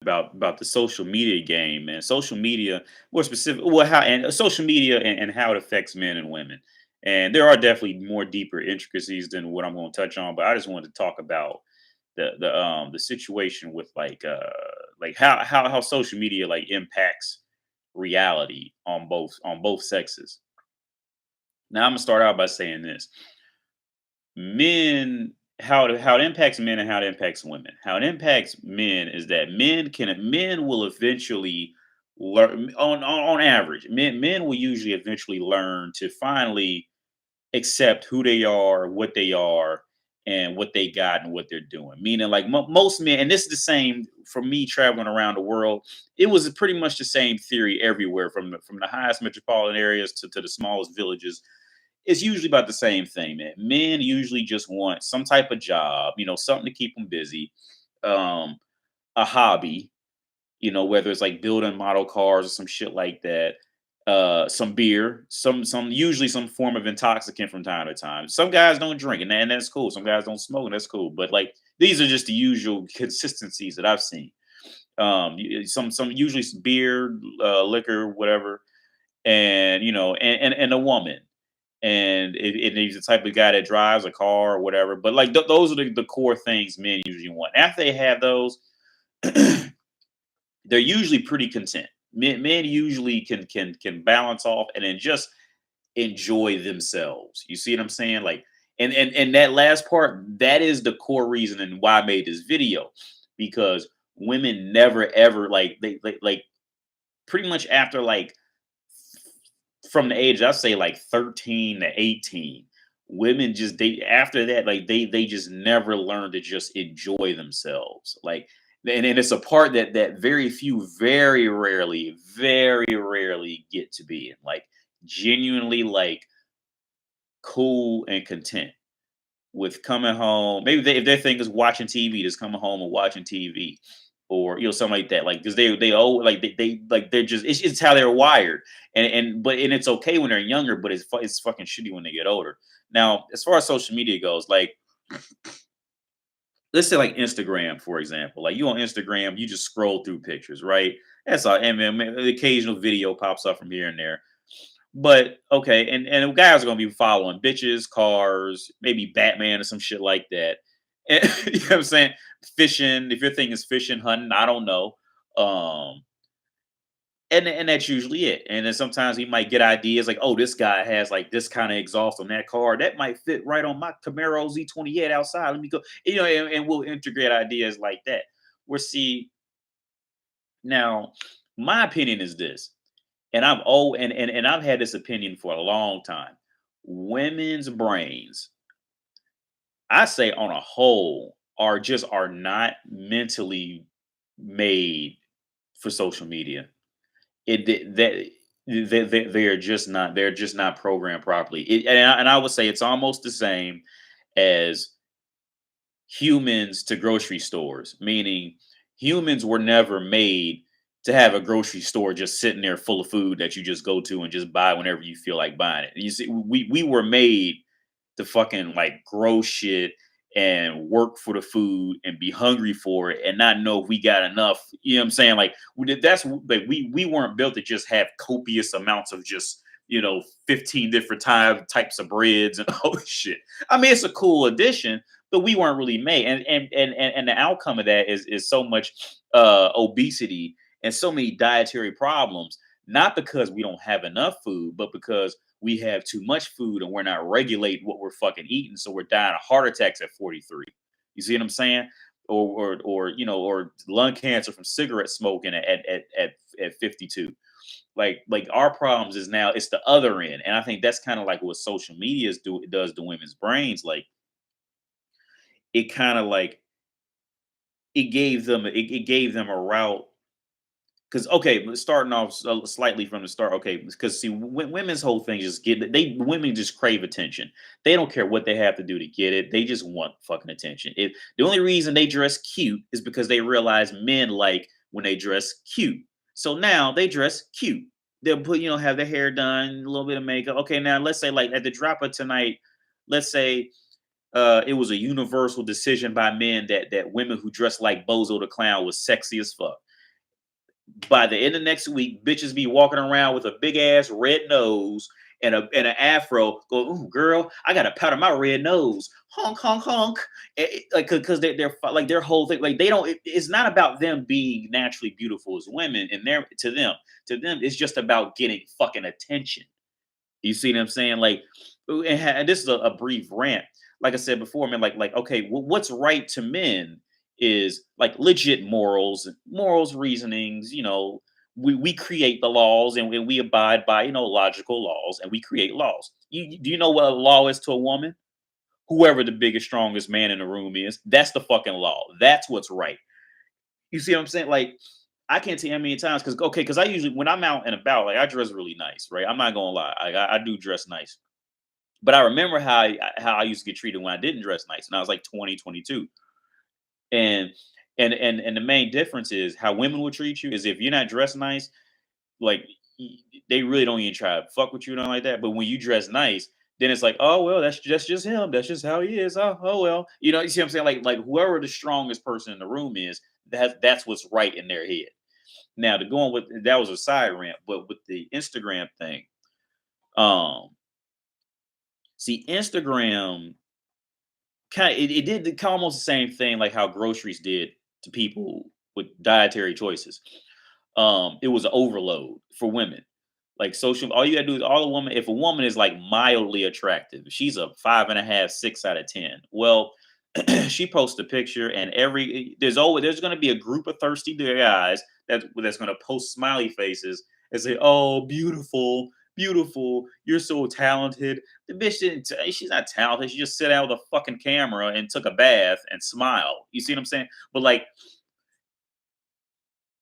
about the social media game and social media more specific well how and social media and how it affects men and women. And there are definitely more deeper intricacies than what I'm going to touch on, but I just wanted to talk about the situation with like how social media like impacts reality on both sexes. Now I'm gonna start out by saying this: men, how it impacts men and how it impacts women. How it impacts men is that men will eventually learn on average. Men will usually eventually learn to finally accept who they are, what they are, and what they got and what they're doing. Meaning, like most men, and this is the same for me traveling around the world. It was pretty much the same theory everywhere, from the highest metropolitan areas to the smallest villages. It's usually about the same thing, man. Men usually just want some type of job, something to keep them busy, um, a hobby, whether it's like building model cars or some shit like that. Some beer, some usually some form of intoxicant from time to time. Some guys don't drink, and that's cool. Some guys don't smoke, and that's cool. But like these are just the usual consistencies that I've seen. Some usually beer, liquor, whatever, and and a woman. And he's the type of guy that drives a car or whatever. But like those are the core things men usually want. After they have those, they're usually pretty content. Men usually can balance off and then just enjoy themselves. You see what I'm saying? Like, and that last part, that is the core reason and why I made this video, because women never ever like pretty much after like from the age I say like 13 to 18, women just they after that like they just never learn to just enjoy themselves. Like and it's a part that very few very rarely get to be in. Like genuinely like cool and content with coming home. Maybe if their thing is watching TV, just coming home and watching TV, or something like that. Like because they oh like they like they're just it's how they're wired, and it's okay when they're younger, but it's fucking shitty when they get older. Now, as far as social media goes, like let's say like Instagram, for example. Like you on Instagram, you just scroll through pictures, right? That's all, and then the occasional video pops up from here and there. But okay, and guys are gonna be following bitches, cars, maybe Batman or some shit like that. And, you know what I'm saying? Fishing, if your thing is fishing, hunting, I don't know. Um, and that's usually it. And then sometimes he might get ideas like, oh, this guy has like this kind of exhaust on that car that might fit right on my Camaro Z28 outside. Let me go, and we'll integrate ideas like that. We're see now. My opinion is this, and I've had this opinion for a long time. Women's brains, I say on a whole, are not mentally made for social media. They are just not programmed properly. And I would say it's almost the same as humans to grocery stores, meaning humans were never made to have a grocery store just sitting there full of food that you just go to and just buy whenever you feel like buying it. You see, we were made to fucking like grow shit and work for the food and be hungry for it and not know if we got enough. You know what I'm saying? Like that's like we weren't built to just have copious amounts of just 15 different types of breads and all this shit. I mean, it's a cool addition, but we weren't really made. And the outcome of that is so much obesity and so many dietary problems, not because we don't have enough food, but because we have too much food and we're not regulating what we're fucking eating, so we're dying of heart attacks at 43. You see what I'm saying? Or lung cancer from cigarette smoking at 52. Like our problems is now it's the other end, and I think that's kind of like what social media does to women's brains. Like it kind of like it gave them a route. Because okay, starting off slightly from the start. Okay, because see, women's whole thing is women just crave attention. They don't care what they have to do to get it. They just want fucking attention. The only reason they dress cute is because they realize men like when they dress cute. So now they dress cute. They'll put have their hair done, a little bit of makeup. Okay, now let's say like at the drop of tonight, let's say it was a universal decision by men that women who dress like Bozo the Clown was sexy as fuck. By the end of next week, bitches be walking around with a big ass red nose and an afro. Go, ooh, girl, I gotta powder my red nose. Honk, honk, honk. Like, because they're like their whole thing. Like they don't. It's not about them being naturally beautiful as women, and their to them, it's just about getting fucking attention. You see what I'm saying? Like, and this is a brief rant. Like I said before, man. Like, okay, what's right to men is like legit morals, reasonings. We create the laws and we abide by logical laws, and we create laws. Do you know what a law is to a woman? Whoever the biggest, strongest man in the room is, that's the fucking law. That's what's right. You see what I'm saying? Like, I can't tell you how many times because I usually when I'm out and about, like I dress really nice, right? I'm not gonna lie, I do dress nice. But I remember how I used to get treated when I didn't dress nice, and I was like 20, 22. And and the main difference is how women will treat you is if you're not dressed nice, like they really don't even try to fuck with you or nothing like that. But when you dress nice, then it's like, oh well, that's just him. That's just how he is. Oh well, you see what I'm saying? Like whoever the strongest person in the room is, that's what's right in their head. Now to go on with that was a side rant, but with the Instagram thing, um, see Instagram kind of it did almost the same thing like how groceries did to people with dietary choices. It was an overload for women. Like social, all you gotta do is all a woman. If a woman is like mildly attractive, she's a 5.5, 6 out of 10. Well, she posts a picture, and there's gonna be a group of thirsty guys that's gonna post smiley faces and say, "Oh, beautiful, beautiful, you're so talented." The bitch didn't. She's not talented. She just sat out with a fucking camera and took a bath and smiled. You see what I'm saying? But like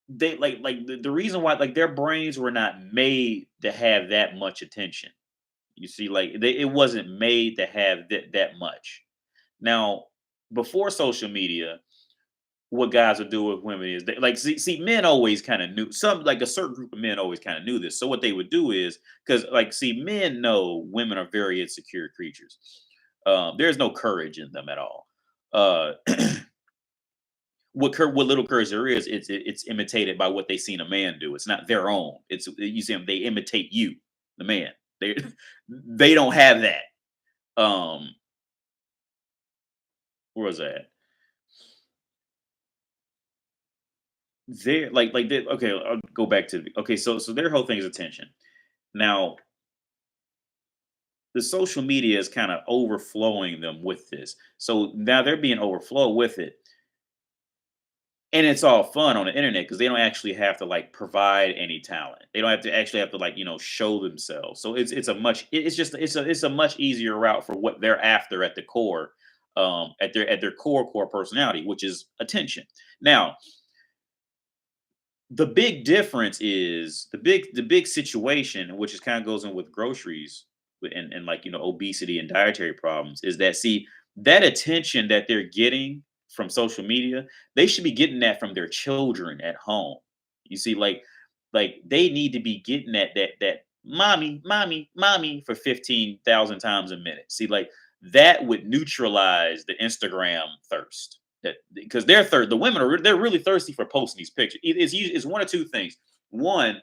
they the reason why like their brains were not made to have that much attention. You see, like it wasn't made to have that much. Now, before social media, what guys would do with women is they like see men always kind of knew some like a certain group of men always kind of knew this. So what they would do is because like see men know women are very insecure creatures. There's no courage in them at all. Uh, what little courage there is, it's imitated by what they seen a man do. It's not their own. It's you see them, they imitate you, the man. They they don't have that. Um, where was that? They're okay. I'll go back to okay. So their whole thing is attention. Now the social media is kind of overflowing them with this. So now they're being overflowed with it. And it's all fun on the internet because they don't actually have to like provide any talent. They don't have to like show themselves. So it's a much it's just it's a much easier route for what they're after at the core, at their core personality, which is attention. Now the big difference is the big situation, which is kind of goes in with groceries and like obesity and dietary problems, is that see that attention that they're getting from social media, they should be getting that from their children at home. You see, like they need to be getting that mommy, mommy, mommy for 15,000 times a minute. See, like that would neutralize the Instagram thirst that because the women they're really thirsty for posting these pictures. It's one or two things. One,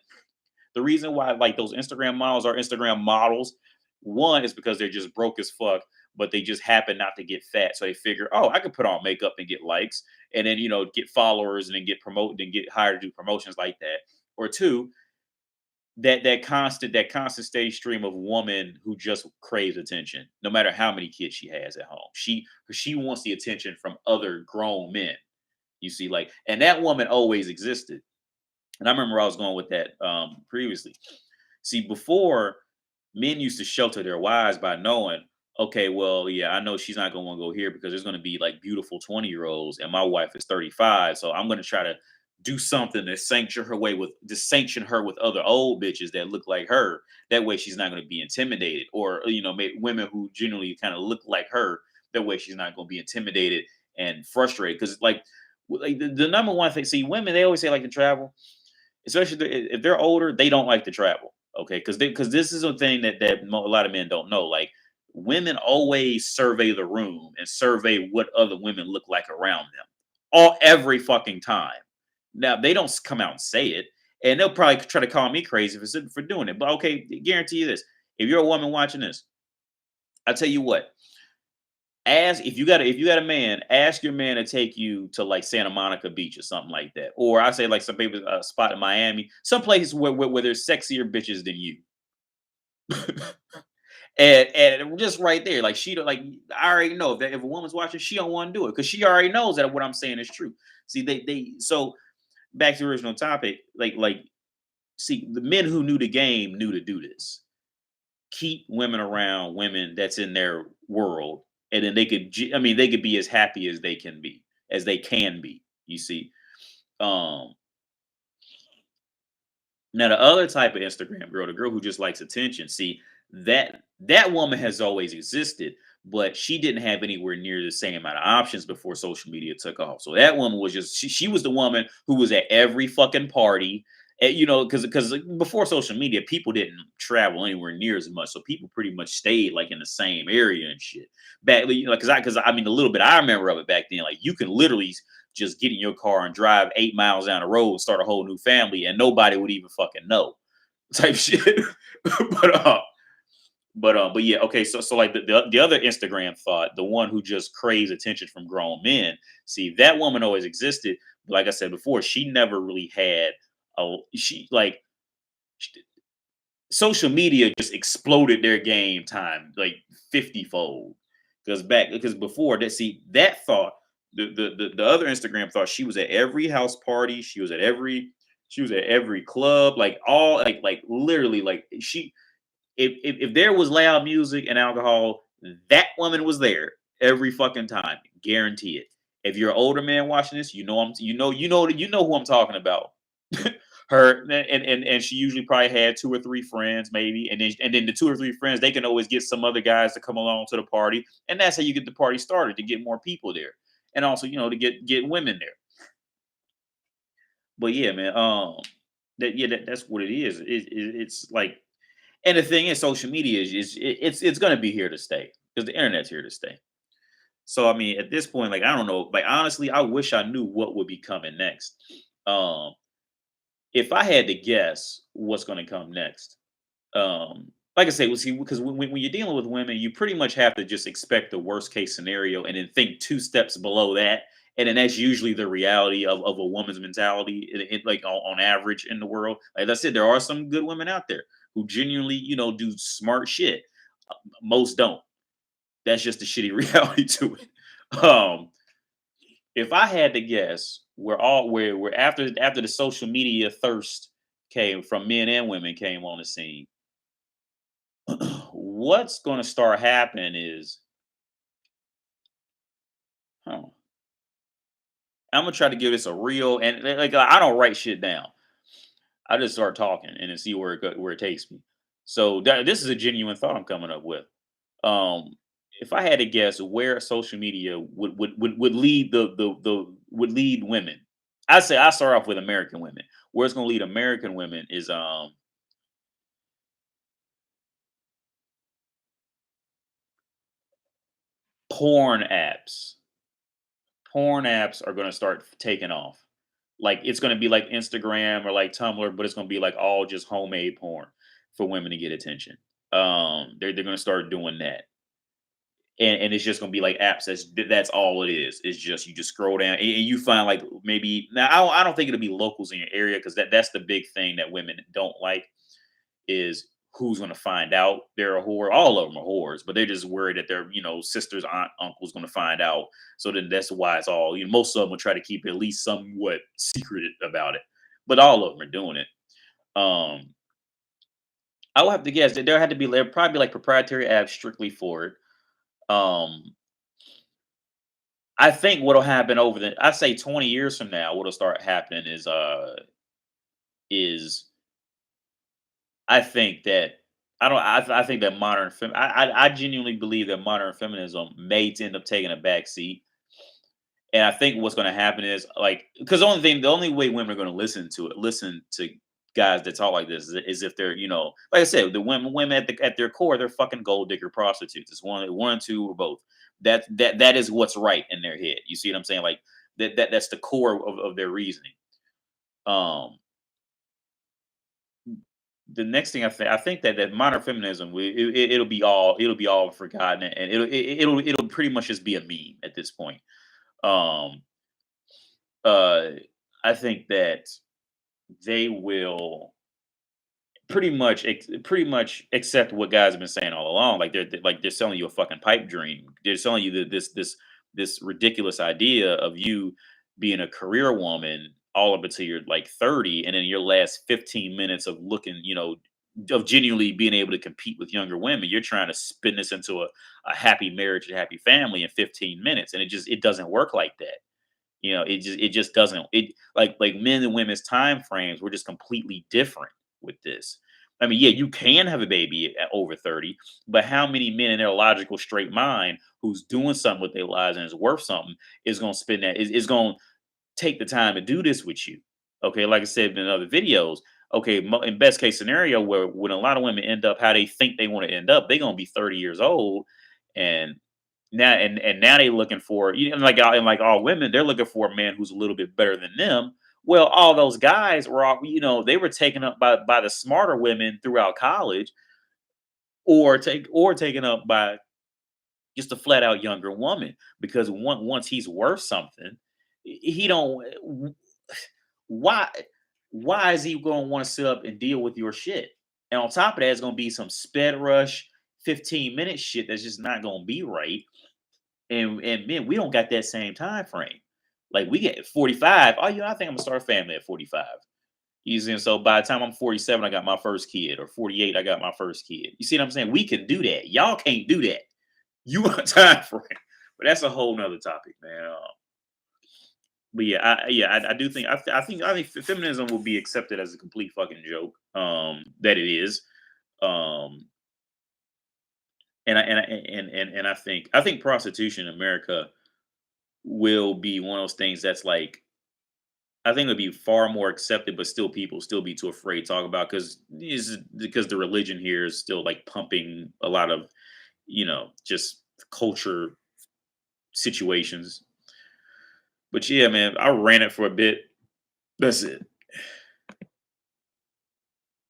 the reason why like those Instagram models are Instagram models, one is because they're just broke as fuck, but they just happen not to get fat. So they figure, oh, I could put on makeup and get likes, and then get followers and then get promoted and get hired to do promotions like that. Or two, that constant steady stream of woman who just craves attention, no matter how many kids she has at home. She wants the attention from other grown men. You see, like, and that woman always existed. And I remember I was going with that previously. See, before men used to shelter their wives by knowing, okay, well, yeah, I know she's not going to want to go here because there's going to be like beautiful 20-year-olds, and my wife is 35, so I'm going to try to do something to sanction her with other old bitches that look like her. That way, she's not going to be intimidated, or maybe women who generally kind of look like her. That way, she's not going to be intimidated and frustrated because like the number one thing. See, women they always say like to travel, especially if they're older, they don't like to travel. Okay, because this is a thing that a lot of men don't know. Like women always survey the room and survey what other women look like around them, all every fucking time. Now they don't come out and say it, and they'll probably try to call me crazy for doing it. But okay, guarantee you this: if you're a woman watching this, I tell you what, ask if you got a man, ask your man to take you to like Santa Monica Beach or something like that, or I say like some people spot in Miami, some places where there's sexier bitches than you. And just right there, like she don't like I already know that if a woman's watching, she don't want to do it because she already knows that what I'm saying is true. See, they so back to the original topic, like see the men who knew the game knew to do this. Keep women around women that's in their world, and then they could I mean they could be as happy as they can be, as they can be. You see, um, now the other type of Instagram girl, the girl who just likes attention, see that woman has always existed, but she didn't have anywhere near the same amount of options before social media took off. So that woman was just she was the woman who was at every fucking party. You know, because before social media, people didn't travel anywhere near as much, so people pretty much stayed like in the same area and shit. Back, you know, because I mean, a little bit I remember of it back then, like you can literally just get in your car and drive 8 miles down the road and start a whole new family, and nobody would even fucking know, type shit. but but yeah, okay. So like the other Instagram thought, the one who just craves attention from grown men. See, that woman always existed. Like I said before, she never really had a she like social media just exploded their game time like 50 fold. Because before that, see that thought the other Instagram thought she was at every house party, she was at every club, like all like literally like she if there was loud music and alcohol, that woman was there every fucking time, guarantee it. If you're an older man watching this, you know you know who I'm talking about. Her and she usually probably had two or three friends maybe, and then the two or three friends they can always get some other guys to come along to the party, and that's how you get the party started to get more people there, and also to get women there. But yeah, man, that's what it is. It's like, and the thing is, social media it's going to be here to stay because the internet's here to stay. So I mean, at this point, like I don't know, like honestly, I wish I knew what would be coming next. Um, if I had to guess what's going to come next, like I say, well, see, because when you're dealing with women, you pretty much have to just expect the worst case scenario and then think two steps below that. And then that's usually the reality of a woman's mentality, like on average in the world. Like I said, there are some good women out there who genuinely, do smart shit. Most don't. That's just the shitty reality to it. If I had to guess, we're after the social media thirst came from men and women came on the scene. What's going to start happening is, huh, I'm gonna try to give this a real and like I don't write shit down. I just start talking and then see where it takes me. So this is a genuine thought I'm coming up with. Um, if I had to guess where social media would lead the would lead women, I say I start off with American women. Where it's going to lead American women is porn apps. Porn apps are going to start taking off. Like it's going to be like Instagram or like Tumblr, but it's going to be like all just homemade porn for women to get attention. They're going to start doing that. And it's just gonna be like apps. That's all it is. It's just you just scroll down and you find like maybe now I don't think it'll be locals in your area because that's the big thing that women don't like is who's gonna find out they're a whore. All of them are whores, but they're just worried that their sisters, aunt, uncle's gonna find out. So then that's why it's all most of them will try to keep at least somewhat secret about it, but all of them are doing it. Um, I will have to guess that there had to be there probably like proprietary apps strictly for it. Um, I think what'll happen over I say 20 years from now, what'll start happening is I think that I don't I think that I genuinely believe that modern feminism may end up taking a back seat. And I think what's gonna happen is like because the only way women are gonna listen to guys that talk like this is if they're, like I said, the women at their core, they're fucking gold digger prostitutes. It's one, two, or both. That is what's right in their head. You see what I'm saying? Like that's the core of their reasoning. Um, the next thing I think that modern feminism it'll be all forgotten, and it'll pretty much just be a meme at this point. Um, uh, I think that they will pretty much accept what guys have been saying all along. Like they're selling you a fucking pipe dream. They're selling you this ridiculous idea of you being a career woman all up until you're like 30, and then your last 15 minutes of looking, of genuinely being able to compete with younger women, you're trying to spin this into a happy marriage and happy family in 15 minutes. And it doesn't work like that. It just doesn't. It like men and women's time frames were just completely different with this. I mean, yeah, you can have a baby at over 30, but how many men in their logical straight mind who's doing something with their lives and is worth something is going to spend is going to take the time to do this with you? Okay, like I said in other videos. Okay, in best case scenario, where when a lot of women end up how they think they want to end up, they're gonna be 30 years old, and now they looking for like all women, they're looking for a man who's a little bit better than them. Well, all those guys were all, they were taken up by the smarter women throughout college, or taken up by just a flat out younger woman, because once he's worth something, he don't why why is he going to want to sit up and deal with your shit? And on top of that, it's going to be some sped rush 15-minute shit that's just not going to be right. And man, we don't got that same time frame. Like we get 45. Oh, I think I'm gonna start a family at 45. You see, and so by the time I'm 47, I got my first kid, or 48, I got my first kid. You see what I'm saying? We can do that. Y'all can't do that. You want time frame, but that's a whole nother topic, man. But I do think I think feminism will be accepted as a complete fucking joke. That it is. Um, and I think prostitution in America will be one of those things that's like, I think it'll be far more accepted, but still people still be too afraid to talk about, because the religion here is still like pumping a lot of, just culture situations. But yeah, man, I ran it for a bit. That's it.